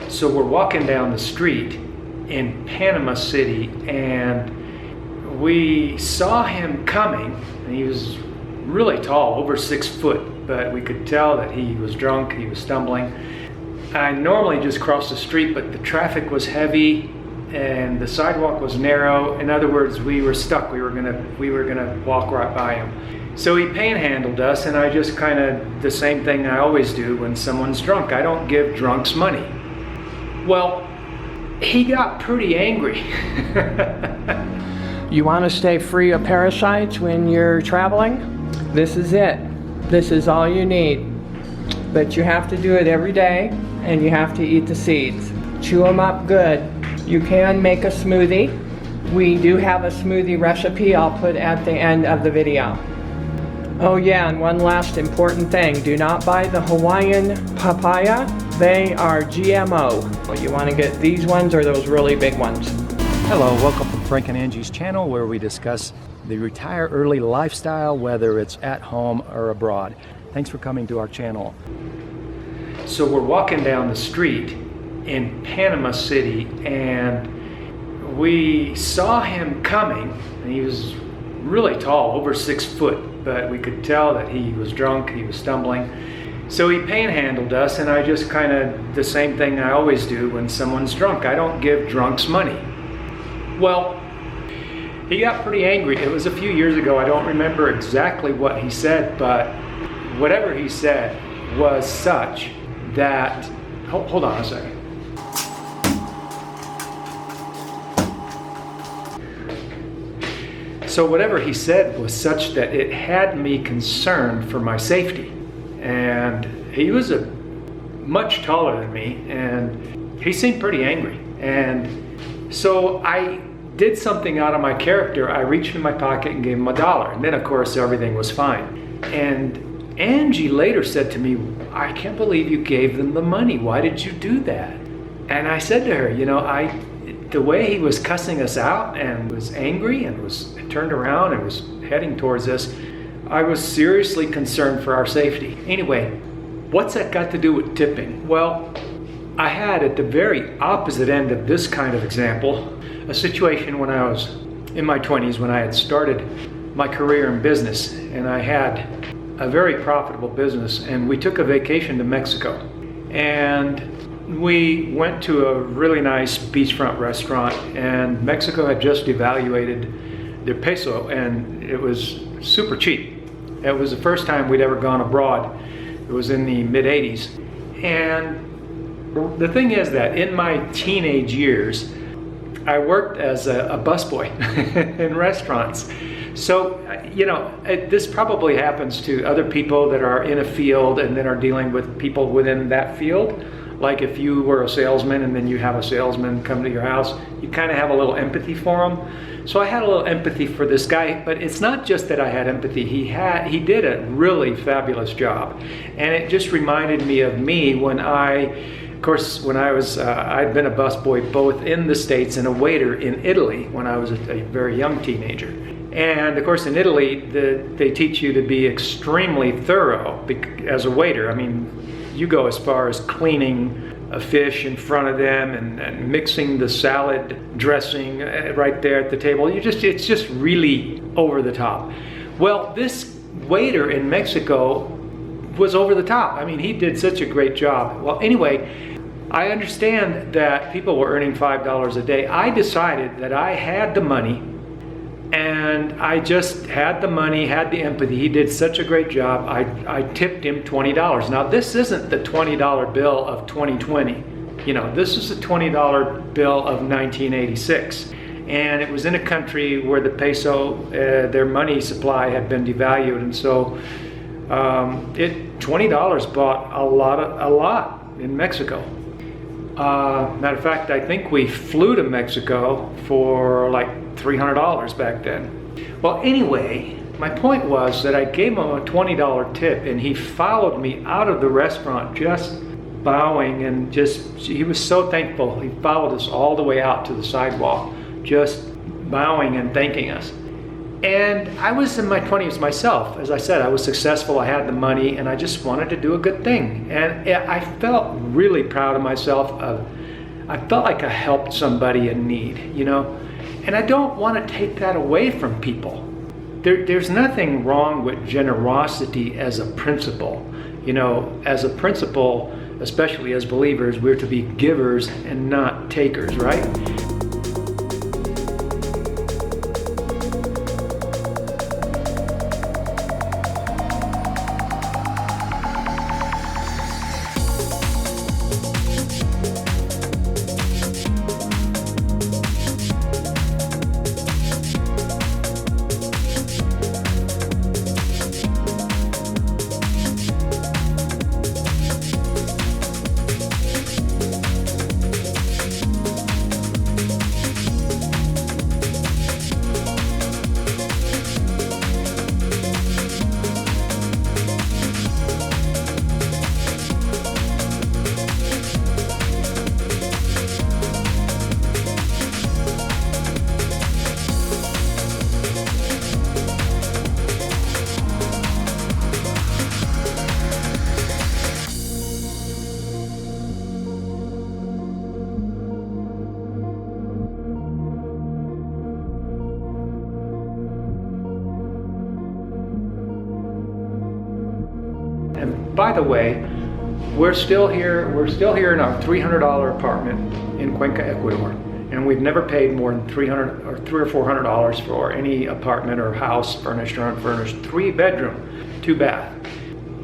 So we're walking down the street in Panama City, and we saw him coming, and he was really tall, over 6 foot, but we could tell that he was drunk, he was stumbling. I normally just cross the street, but the traffic was heavy and the sidewalk was narrow. In other words, we were stuck. We were gonna walk right by him. So he panhandled us, and I just kind of, the same thing I always do when someone's drunk. I don't give drunks money. Well, he got pretty angry. You want to stay free of parasites when you're traveling? This is it. This is all you need. But you have to do it every day, and you have to eat the seeds. Chew them up good. You can make a smoothie. We do have a smoothie recipe I'll put at the end of the video. Oh yeah, and one last important thing. Do not buy the Hawaiian papaya. They are GMO. Well, you want to get these ones or those really big ones. Hello, welcome to Frank and Angie's channel, where we discuss the retire early lifestyle, whether it's at home or abroad. Thanks for coming to our channel. So we're walking down the street in Panama City, and we saw him coming, and he was really tall, over 6 foot, but we could tell that he was drunk, he was stumbling. So he panhandled us, and I just kind of, the same thing I always do when someone's drunk. I don't give drunks money. Well, he got pretty angry. It was a few years ago. I don't remember exactly what he said, but whatever he said was such that, hold on a second. So whatever he said was such that it had me concerned for my safety. And he was much taller than me, and he seemed pretty angry. And so I did something out of my character. I reached in my pocket and gave him $1. And then of course everything was fine. And Angie later said to me, I can't believe you gave them the money. Why did you do that? And I said to her, you know, the way he was cussing us out and was angry and was turned around and was heading towards us, I was seriously concerned for our safety. Anyway, what's that got to do with tipping? Well, I had at the very opposite end of this kind of example, a situation when I was in my 20s, when I had started my career in business, and I had a very profitable business, and we took a vacation to Mexico. And we went to a really nice beachfront restaurant, and Mexico had just devaluated their peso, and it was super cheap. It was the first time we'd ever gone abroad. It was in the mid-'80s. And the thing is that in my teenage years, I worked as a busboy in restaurants. So, you know, this probably happens to other people that are in a field and then are dealing with people within that field. Like if you were a salesman and then you have a salesman come to your house, you kind of have a little empathy for him. So I had a little empathy for this guy, but it's not just that I had empathy. He did a really fabulous job. And it just reminded me of me when of course, when I was, I'd been a busboy both in the States and a waiter in Italy when I was a very young teenager. And of course in Italy, they teach you to be extremely thorough as a waiter. I mean, you go as far as cleaning a fish in front of them and mixing the salad dressing right there at the table. It's just really over the top. Well, this waiter in Mexico was over the top. I mean, he did such a great job. Well, anyway, I understand that people were earning $5 a day. I decided that I had the money, and I just had the money, had the empathy. He did such a great job. I tipped him $20. Now, this isn't the $20 bill of 2020. You know, this is the $20 bill of 1986. And it was in a country where the peso, their money supply had been devalued. And so $20 bought a lot in Mexico. Matter of fact, I think we flew to Mexico for like $300 back then. Well, anyway, my point was that I gave him a $20 tip, and he followed me out of the restaurant just bowing, and he was so thankful. He followed us all the way out to the sidewalk, just bowing and thanking us. And I was in my 20s myself. As I said, I was successful, I had the money, and I just wanted to do a good thing. And I felt really proud of myself. I felt like I helped somebody in need, you know? And I don't want to take that away from people. There's nothing wrong with generosity as a principle. You know, as a principle, especially as believers, we're to be givers and not takers, right? And by the way, we're still here in our $300 apartment in Cuenca, Ecuador. And we've never paid more than $300 or $300 or $400 for any apartment or house, furnished or unfurnished, 3-bedroom, 2-bath.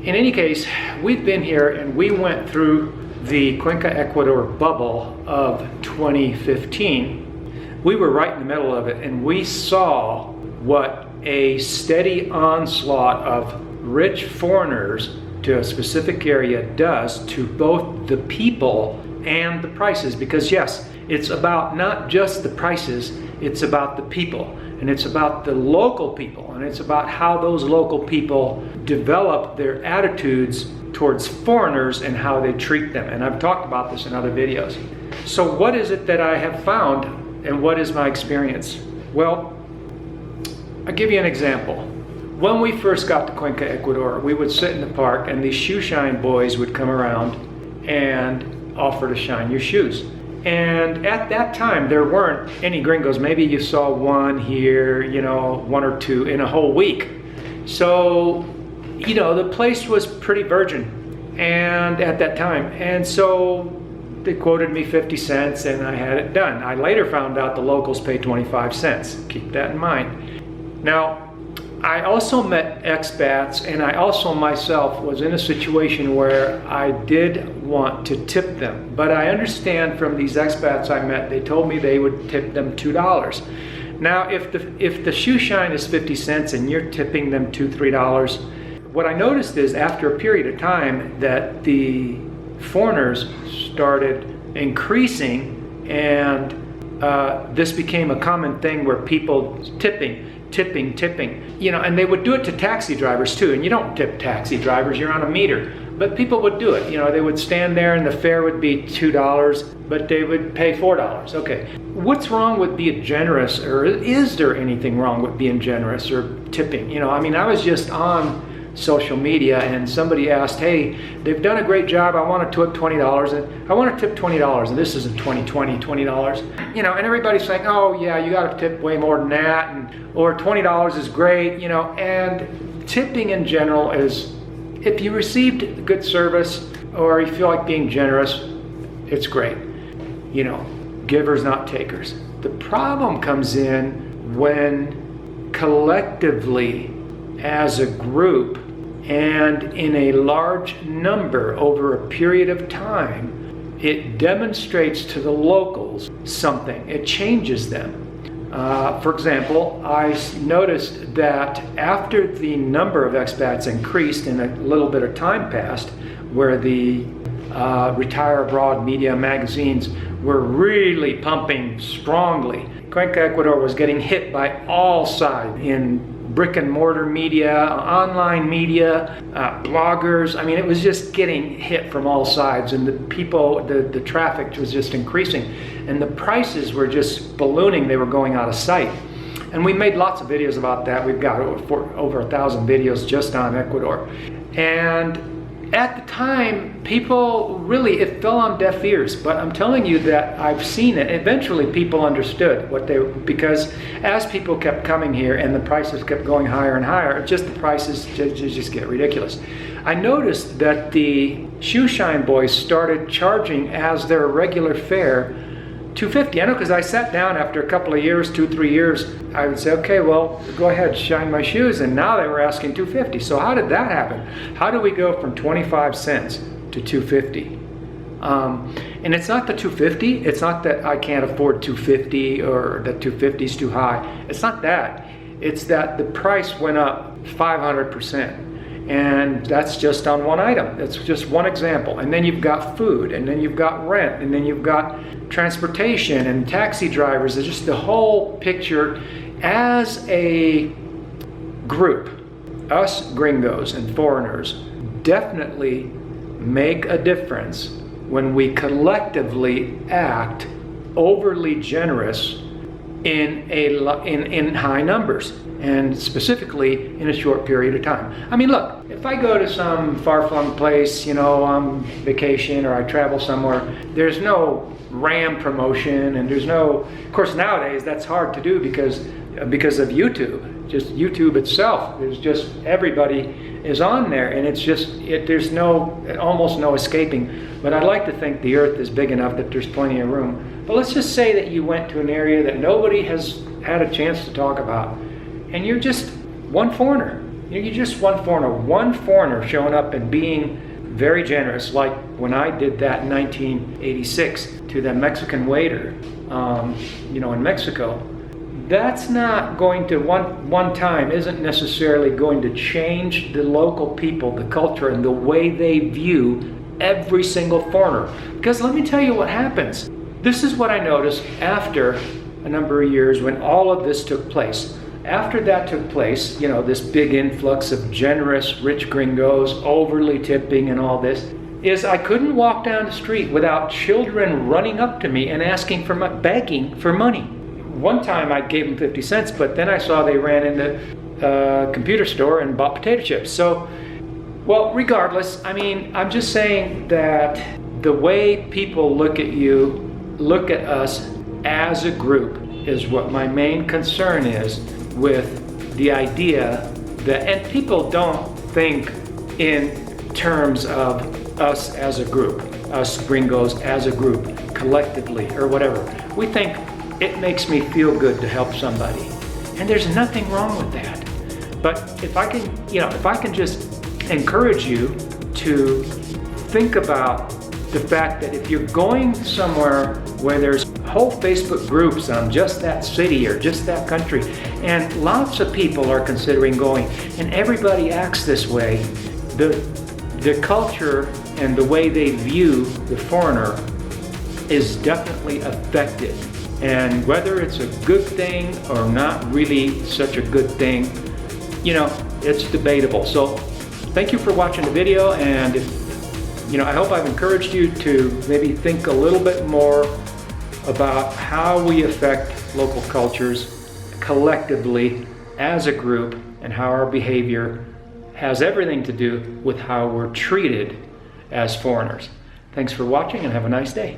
In any case, we've been here and we went through the Cuenca, Ecuador bubble of 2015. We were right in the middle of it, and we saw what a steady onslaught of rich foreigners to a specific area does to both the people and the prices. Because yes, it's about not just the prices, it's about the people, and it's about the local people, and it's about how those local people develop their attitudes towards foreigners and how they treat them. And I've talked about this in other videos. So what is it that I have found, and what is my experience? Well, I'll give you an example. When we first got to Cuenca, Ecuador, we would sit in the park and these shoe shine boys would come around and offer to shine your shoes. And at that time, there weren't any gringos. Maybe you saw one here, you know, 1 or 2 in a whole week. So, you know, the place was pretty virgin and at that time. And so they quoted me 50 cents and I had it done. I later found out the locals pay 25 cents. Keep that in mind. Now, I also met expats, and I also myself was in a situation where I did want to tip them. But I understand from these expats I met, they told me they would tip them $2. Now, if the shoe shine is 50 cents and you're tipping them $2, $3, what I noticed is after a period of time that the foreigners started increasing, and this became a common thing where people tipping, you know, and they would do it to taxi drivers too. And you don't tip taxi drivers, you're on a meter. But people would do it, you know, they would stand there and the fare would be $2, but they would pay $4. Okay, what's wrong with being generous, or is there anything wrong with being generous or tipping? You know, I mean, I was just on social media and somebody asked, hey, they've done a great job, I want to tip $20, and I want to tip $20, and this isn't 2020, $20, you know, and everybody's saying, oh yeah, you got to tip way more than that, and or $20 is great, you know. And tipping in general is, if you received good service or you feel like being generous, it's great, you know, givers not takers. The problem comes in when collectively as a group and in a large number over a period of time, it demonstrates to the locals something. It changes them. For example, I noticed that after the number of expats increased and a little bit of time passed, where the Retire Abroad media magazines were really pumping strongly, Cuenca, Ecuador was getting hit by all sides in brick and mortar media, online media, bloggers. I mean, it was just getting hit from all sides, and the people, the traffic was just increasing, and the prices were just ballooning. They were going out of sight. And we made lots of videos about that. We've got over 1,000 videos just on Ecuador. And at the time, people really, it fell on deaf ears, but I'm telling you that I've seen it. Eventually people understood what they, because as people kept coming here and the prices kept going higher and higher, just the prices just get ridiculous. I noticed that the shoe shine boys started charging as their regular fare $250. I know, because I sat down after a couple of years, 2-3 years, I would say, okay, well, go ahead, shine my shoes, and now they were asking $250. So how did that happen? How do we go from 25 cents to $250? And it's not the $250, it's not that I can't afford $250 or that $250 is too high. It's not that. It's that the price went up 500%. And that's just on one item. That's just one example. And then you've got food, and then you've got rent, and then you've got transportation and taxi drivers. It's just the whole picture. As a group, us gringos and foreigners definitely make a difference when we collectively act overly generous in high numbers, and specifically in a short period of time. I mean, look, if I go to some far-flung place, you know, on vacation, or I travel somewhere, there's no RAM promotion, and there's no, of course nowadays that's hard to do because of YouTube. Just YouTube itself, there's just, everybody is on there, and it's just, there's almost no escaping. But I'd like to think the earth is big enough that there's plenty of room. But let's just say that you went to an area that nobody has had a chance to talk about, and you're just one foreigner. You're just one foreigner showing up and being very generous, like when I did that in 1986 to the Mexican waiter, you know, in Mexico. That's not going to, one time isn't necessarily going to change the local people, the culture, and the way they view every single foreigner. Because let me tell you what happens. This is what I noticed after a number of years when all of this took place. After that took place, you know, this big influx of generous, rich gringos, overly tipping and all this, is I couldn't walk down the street without children running up to me and asking for begging for money. One time I gave them 50 cents, but then I saw they ran in the computer store and bought potato chips. So, well, regardless, I mean, I'm just saying that the way people look at you, look at us as a group, is what my main concern is with the idea that, and people don't think in terms of us as a group, us gringos as a group, collectively, or whatever. We think it makes me feel good to help somebody. And there's nothing wrong with that. But if I can, you know, if I can just encourage you to think about the fact that if you're going somewhere where there's whole Facebook groups on just that city or just that country, and lots of people are considering going, and everybody acts this way, the culture and the way they view the foreigner is definitely affected. And whether it's a good thing or not really such a good thing, you know, it's debatable. So thank you for watching the video, and you know, I hope I've encouraged you to maybe think a little bit more about how we affect local cultures collectively as a group, and how our behavior has everything to do with how we're treated as foreigners. Thanks for watching, and have a nice day.